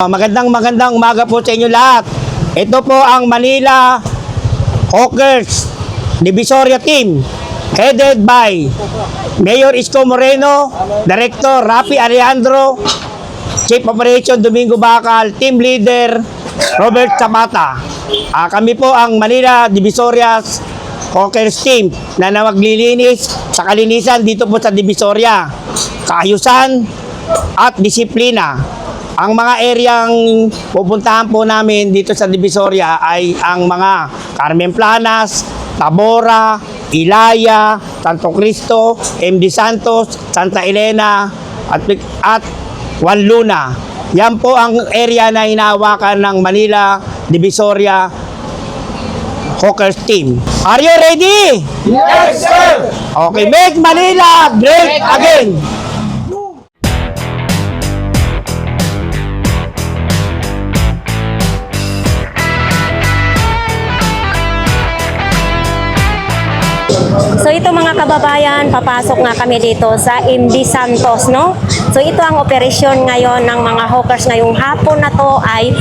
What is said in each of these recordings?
Magandang umaga po sa inyo lahat. Ito po ang Manila Hawkers Divisoria Team headed by Mayor Isko Moreno, Director Rafi Alejandro, Chief Operation Domingo Bacal, Team Leader Robert Zapata. Kami po ang Manila Divisoria Hawkers Team na maglilinis sa kalinisan dito po sa Divisoria, kaayusan at disiplina. Ang mga areang pupuntahan po namin dito sa Divisoria ay ang mga Carmen Planas, Tabora, Ilaya, Santo Cristo, MD Santos, Santa Elena at Juan Luna. Yan po ang area na hinahawakan ng Manila Divisoria Hawkers Team. Are you ready? Yes, sir! Okay, make Manila great again! So ito mga kababayan, papasok nga kami dito sa MD Santos, no? So ito ang operasyon ngayon ng mga hawkers ngayong hapon na to ay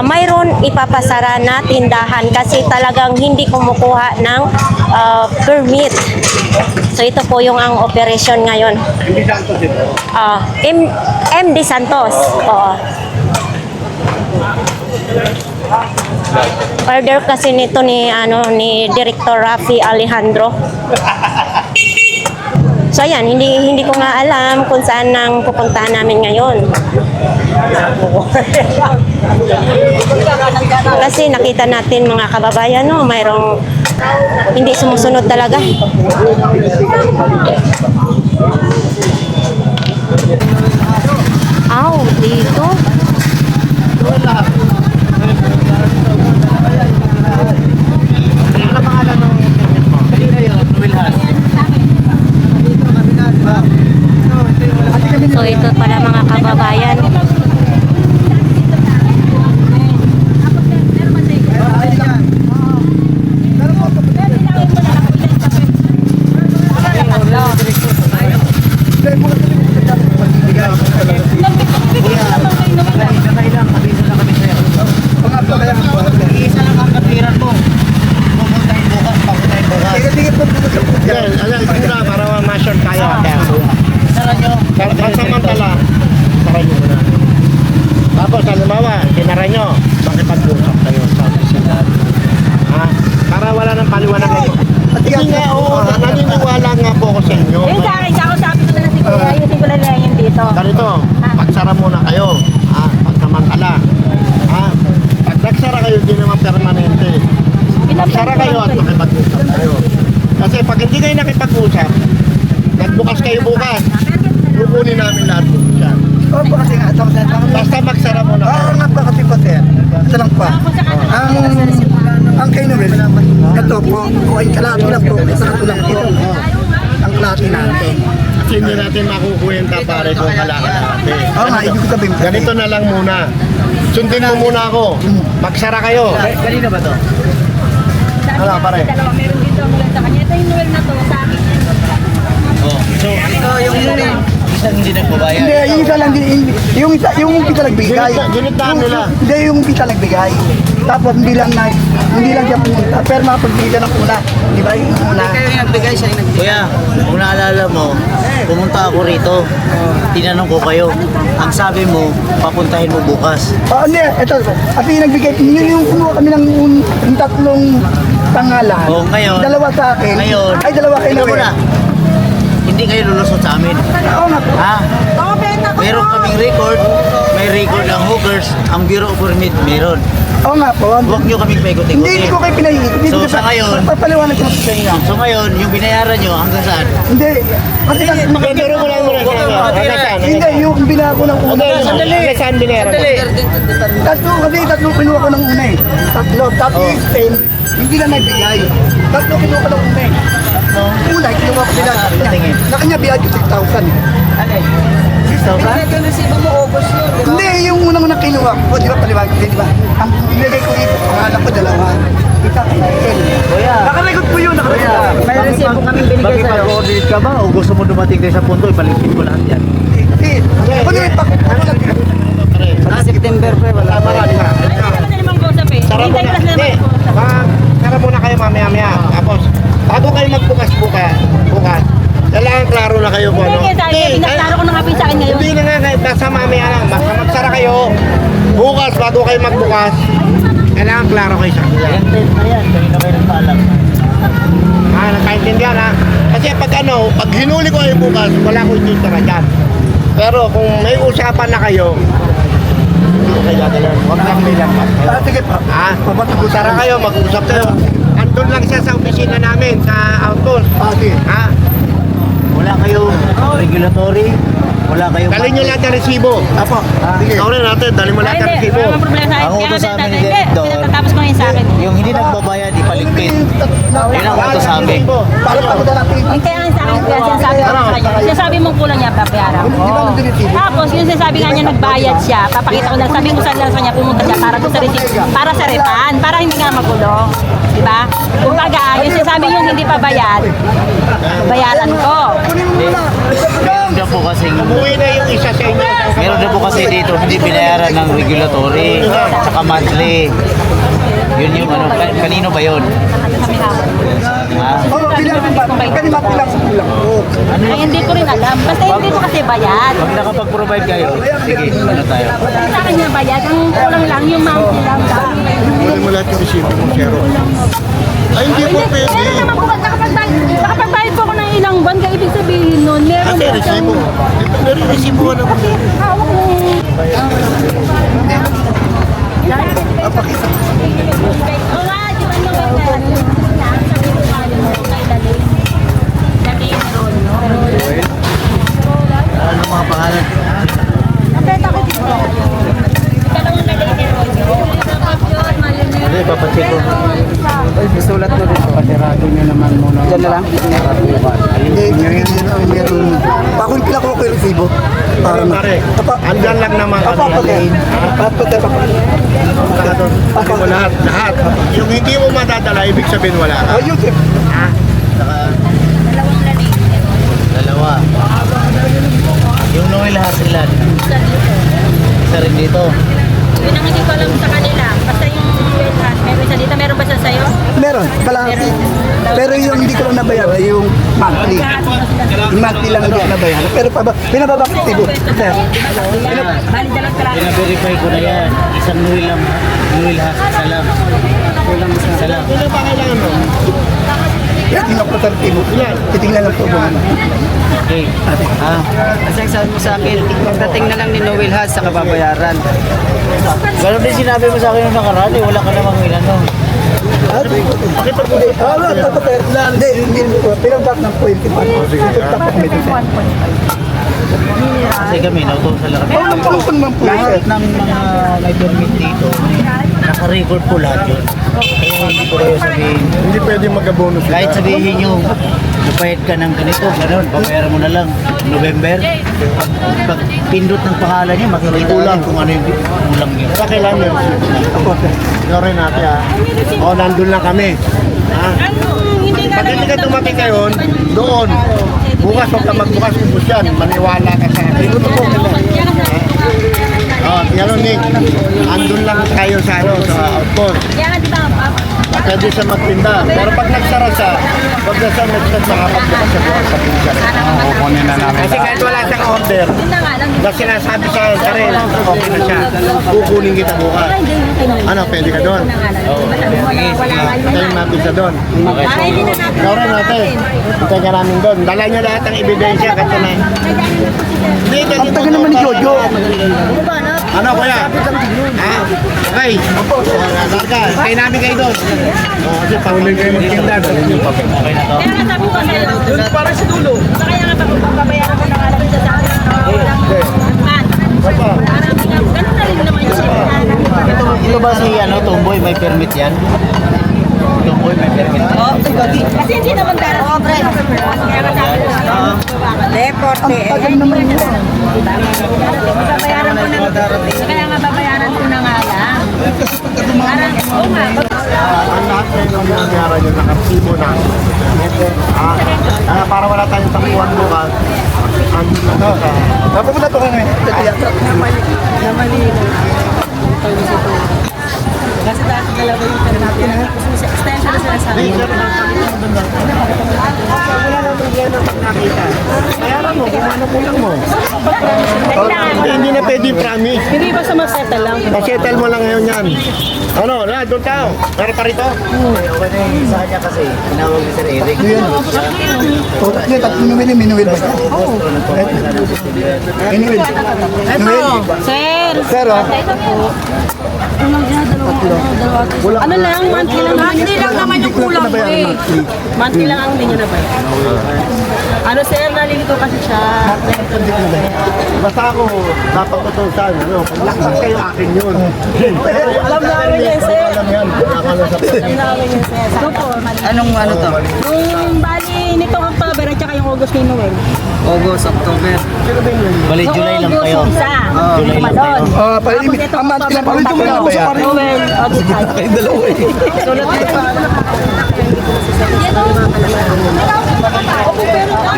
mayroon ipapasara na tindahan kasi talagang hindi kumukuha ng permit. So ito po yung ang operasyon ngayon. MD Santos ito? MD Santos, oo. Order kasi nito ni Director Rafi Alejandro. So ayan, hindi ko nga alam kung saan nang pupuntahan namin ngayon. Kasi nakita natin mga kababayan, no, mayroong hindi sumusunod talaga. Dito. So ito pala mga kababayan. Para ma-short tayo. Pansamantala, saray nyo muna. Tapos, halimbawa, sinara nyo, makipag-usap kayo sa opisina. Para wala nang paliwanag kayo. Hindi nga, naniniwala nga po ako sa inyo. Yung sa akin, sabi ko na lang siguro, ayusin ko lang yung dito. Ganito, pagsara muna kayo. Pansamantala. Pag nagsara kayo, hindi naman permanente. Pagsara kayo at makipag-usap kayo. Kasi pag hindi kayo nakipag-usap, nagbukas kayo bukas, kukunin namin lahat po siya. Opo kasi nga, Basta magsara muna kayo. nga pa kasi po sir, ito lang pa. Ang kay Noel, ito po, ay kalahati lang po, ito lang po. Ang kalahati natin. Kasi hindi natin makukuwenta pare kung kalakad natin. Oo nga, ibig sabihin. Ganito na lang muna. Sundin mo muna ako. Magsara kayo. Kanina ba to? Ano pare? Meron dito mula sa kanya. Ito yung Noel na to sa akin. So, Ito yung Isang hindi nagbabayad. Hindi, yung isa lang, yung umpisa nagbigay. Ginitaan nila. Hindi, yung umpisa nagbigay. Tapos hindi lang siya pumunta. Pero makapagbigay ng una. Di ba yung una? Kayo yung nagbigay, siya yung nagbigay. Kuya, kung naalala mo, pumunta ako rito. Tinanong ko kayo. Ang sabi mo, papuntahin mo bukas. Hindi, ito. At yung nagbigay, yung kumuha kami ng tatlong pangalan. Oh, ngayon. Dalawa sa akin. Ngayon. Ay, dalawa kay Ikaw Noel. muna. Hindi kayo lulusot sa amin. Oo nga po. Ha? Meron kaming record. May record ang hookers. Ang Bureau of Permit meron. Oo nga po. Huwag nyo kaming paikot-ikotin. Hindi ko kayo pinahihigit. So, sa ngayon, papaliwanag ko sa inyo. So ngayon, yung binayaran nyo hanggang saan? Hindi. Kasi Magandaro mo lang muna. hindi, yung binayaran ko ng una. Hanggang saan binayaran mo? Tatlo kinuha ko ng una eh. Tatlo. Tapos yung stem, hindi na nagbigay. Tatlo kinuha ko ng una eh. Una, kinuha ko sila. Na kanya biyad ko 6,000 eh. 6,000? Hindi, yung unang kinuha ko, di ba paliwanag, di ba? Ang nilagay ko dito, pangalan ko dalawa. Kita ko na Nakarecord po yun, nakarecord. May resibo kami binigay sa'yo. Mag-coordinate ka ba o gusto mo dumating tayo sa punto, ibalikin ko lahat yan? Hindi. Ano yung September pre, wala pa. Tara muna. Hindi. Tara muna kayo mamaya-maya. Tapos, bago kayo magbukas bukas, kailangan klaro na kayo kung ano. Pinaklaro ko na nga sa akin ngayon. Hindi na nga, basta mamaya lang. Basta magsara kayo. Bukas, bago kayo magbukas, kailangan klaro kayo sa kanila. Ayan, na yan. Kanina kayo nagpaalam. Nakaintindihan ha? Kasi pag hinuli ko kayo bukas, wala ko ititira dyan. Pero kung may usapan na kayo, hindi ko kaya ganun. Huwag lang may lampas. Sige pa. Tara kayo, mag-usap kayo. Andun lang siya sa opisina namin, sa outpost. Sige. Ha? Wala kayong regulatory. Wala kayong... Dalhin nyo lahat ng resibo. Apo. Sige. Ikaw rin natin, dalhin mo lahat ng resibo. Ang utos sa amin ni Director, Tapos ko sa akin. yung hindi nagbabayad, ipaligpit. Yun ang utos sa amin. Para pa ko natin. Yung kaya nga sa akin, kaya sinasabi ko sa kanya, sinasabi mong kulang niya, papayaran ko. Di ba nang dinitibo? Tapos yung sinasabi nga niya nagbayad siya, papakita ko lang, sabi ko sa kanya pumunta siya para doon sa receipt, para sa repan, para hindi nga magulo. Di ba? Kumbaga, yung sinasabi yung hindi pa bayad, bayaran ko. Meron na po kasi Umuwi na yung isa sa inyo. meron na po kasi dito hindi binayaran ng regulatory saka monthly. Yun yung ano, kanino ba yun? Ha? Oo, kanina pilang kulang ko. Ay, hindi ko rin alam. Basta hindi ko kasi bayad. Pag nakapag-provide kayo, sige, ano tayo? Sa akin niya bayad, ang kulang lang yung monthly lang. Kunin mo lahat yung resibo mo, Zero. Ay, hindi po pwede. Meron naman po, nakapagbayad po ako ng ilang buwan, kaya ibig sabihin nun, meron Kasi po resibo. siyang Meron resibo ka naman. hawak mo. Oo nga, di ba nung sabi ko nga yun, kay Dali. Dali yung role, no? Ano mga pangalan? Nakita ko dito. Dalawang Dali yung role, no? Hindi, papacheck ko. Ay, bisulat mo dito. Pasirado nyo naman muna. Diyan na lang? Meron. Bakit pila ko yung resibo? Para na. Pare, andyan lang naman Apo, apo. kami. Apo, apo. Pati mo lahat. Yung hindi mo madadala, ibig sabihin wala ka. Ayun, sir. Dalawang Dali. Dalawa. Yung Noel Hasilan. Isa rin dito. Yun ang hindi ko alam sa kanila. Basta yung wellness, meron isa dito. Meron ba siya sa'yo? Meron, kalahati. Pero yung hindi ko lang nabayaran, yung monthly. Yung monthly lang hindi ko nabayaran. Pero pinababa ko resibo. Sir. Bali, dalawang track. Pina-verify ko na yan. Isang Noel lang. Noel Hasilan. Isa lang. Ano ba kailangan mo? Tingnan ko sa resibo. Titingnan lang po ba. Okay. Ha? Kasi ang sabi mo sa akin, pagdating na lang ni Noel Has sa kababayaran. Ganun din sinabi mo sa akin nung nakaraan eh. Wala ka namang inano. Hindi po. Pinabak ng point. Tapos may dito. Kasi kami, nautosan lang kami. Pangpangpang ng po. Lahat ng mga may permit dito, naka-record po lahat yun. Kaya hindi ko kayo sabihin. Hindi pwede mag-bonus. Kahit sabihin nyo, lupayad ka ng ganito, gano'n, babayaran mo na lang. November, pag pindot ng pangalan niya, makikita lang kung ano yung kulang niya. Sa kailangan yun. Ikaw rin natin ha. O, nandun lang kami. Ha? Pag hindi ka dumating ngayon, doon. Bukas, huwag ka magbukas ubus yan. Maniwala ka sa akin. Ito po. Oh, yan o, Nick. Andun lang tayo sa outpost. Kaya nga, di ba, Pwede siya magtinda. Pero pag nagsara siya, huwag na siya makapagbukas sa bukas sa pinsa. Kukunin na namin. Kasi kahit wala siyang order, yun na nga lang. na sinasabi sa Karel, okay na siya. Kukunin kita bukas. Ano, pwede ka doon? Tayo natin siya doon. Para hindi na natin. Ikaw rin natin. Tayo ka namin doon. Dala nyo lahat ng ebidensya. Kasi na. Hindi, Ang taga naman ni Jojo. Ano kuya? Ha? Okay. Larga. Kaya namin kayo doon. Kasi panguling kayo magtinda. Okay na to. Kaya nga sabi ko sa'yo. Doon para sa dulo. Kaya nga papabayaran ko na nga lang siya sa akin. Ganun na rin naman yung Ito ba si Tomboy, may permit yan? Tomboy, may permit yan? Kasi hindi naman darating. Kaya nga sabi ko sa'yo. Deporte. Tagal naman yun. Babayaran ko na. Kaya nga babayaran ko na nga lang. Parang, oo nga. Ang lahat kayo ng nangyara nyo, nakasibo na. Para wala tayong takuan bukas. Ang Napapunta po kami. Sa tiyatra. Na Manila. sa amin. Hindi na pwede promise. Hindi ba sa masettle lang? Pasettle mo lang ngayon yan. Ano, na, doon tayo. Pero pa rito. Okay na yung isa niya kasi. Tinawag ni Sir Eric. O, tatlo, tatlo Noel, may Noel ba? Noel. Noel. Sir! Pero, Ano lang, monthly lang. Monthly lang naman yung kulang ko eh. Monthly lang ang hindi nyo nabayaran. Ano sir, nalilito kasi siya. Basta ako, napagkatusan. Ano, pag laksak kayo akin yun. Alam namin yan, sir. Alam yan. Alam namin yan, sir. Anong ano to? Yung bali nitong October at saka yung August ni Noel. August, October. Bali, July lang August, kayo. isa. July lang kayo. palimit, ang monthly lang, palimit ko lang ba yan? Noel, August. Kayong dalawa eh. Sulat na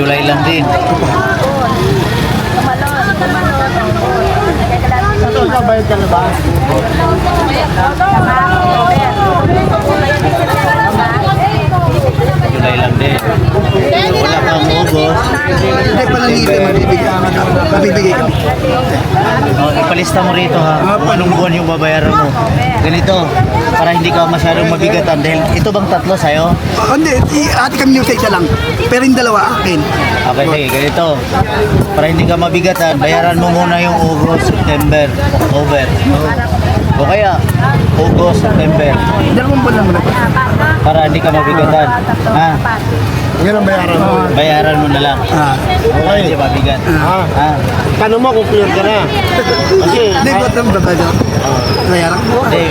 July lang din. Ito, bayad ka na ba? July lang din. Wala kang August. Hindi pa nalilito, mabibigay kami. Ipalista mo rito ha. Kung anong buwan yung babayaran mo. Ganito. Para hindi ka masyadong mabigatan. Dahil ito bang tatlo sa'yo? Hindi, ate kami yung sa isa lang. Pero yung dalawa akin. Okay, sige, ganito. Para hindi ka mabigatan, bayaran mo muna yung August, September, October. O kaya, August, September. Dalawang buwan lang mo na. Para hindi ka mabigatan. Ha? Yan ang bayaran mo. Bayaran mo na lang. Para hindi mabigat. Ha? Tanong mo kung clear ka na. Kasi, Hindi, ba't ang babaga? Bayaran ko. Hindi.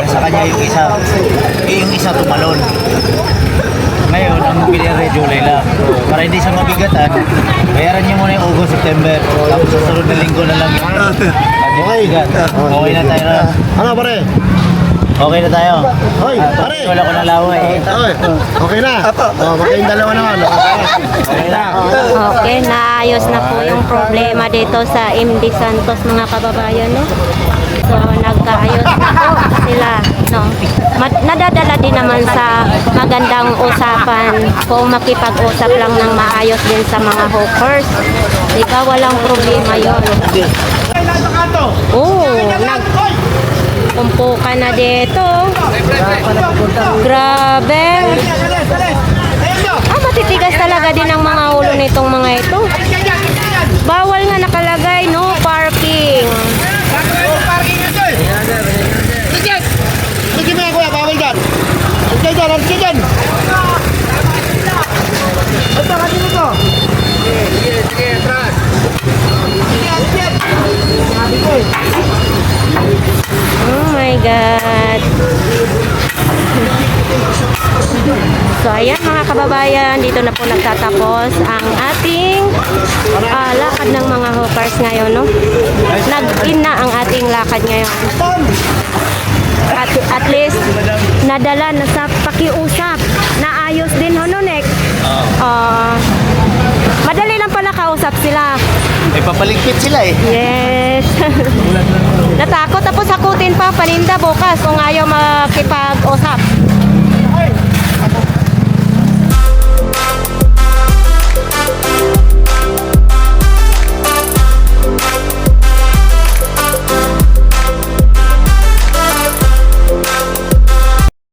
Sa kanya yung isa. Yung isa tumalon. Ngayon, ang pinire July lang. Para hindi siya mabigatan, bayaran niyo muna yung August, September. Tapos sa sunod na linggo na lang yung mabigat. Okay na tayo na. ano pare? Okay na tayo. Hoy, pare! Wala ko na laway eh. Oy, okay na. Magkayong dalawa naman. Okay na. Okay, naayos na po yung problema dito sa MD Santos mga kababayan, no? So, nagkaayos na po sila, no? Nadadala din naman sa magandang usapan kung makipag-usap lang ng maayos din sa mga hawkers. Di ba, walang problema yun. Oo, nagkumpukan na dito. Grabe. Matitigas talaga din ang mga ulo nitong mga ito. Bawal nga nakalagay, no parking. Sige mo kuya, bawal dyan. Sige dyan, sige dyan. Ito, kasi nito. Sige, atras. Oh my God. So ayan mga kababayan, dito na po nagtatapos ang ating lakad ng mga hawkers ngayon, no? Nag-in na ang ating lakad ngayon. At least nadala na sa pakiusap. Naayos din ho, no, Nek? Madali lang pala kausap sila. May papaligpit sila eh. Yes. Natakot tapos hakutin pa paninda bukas kung ayaw makipag-usap.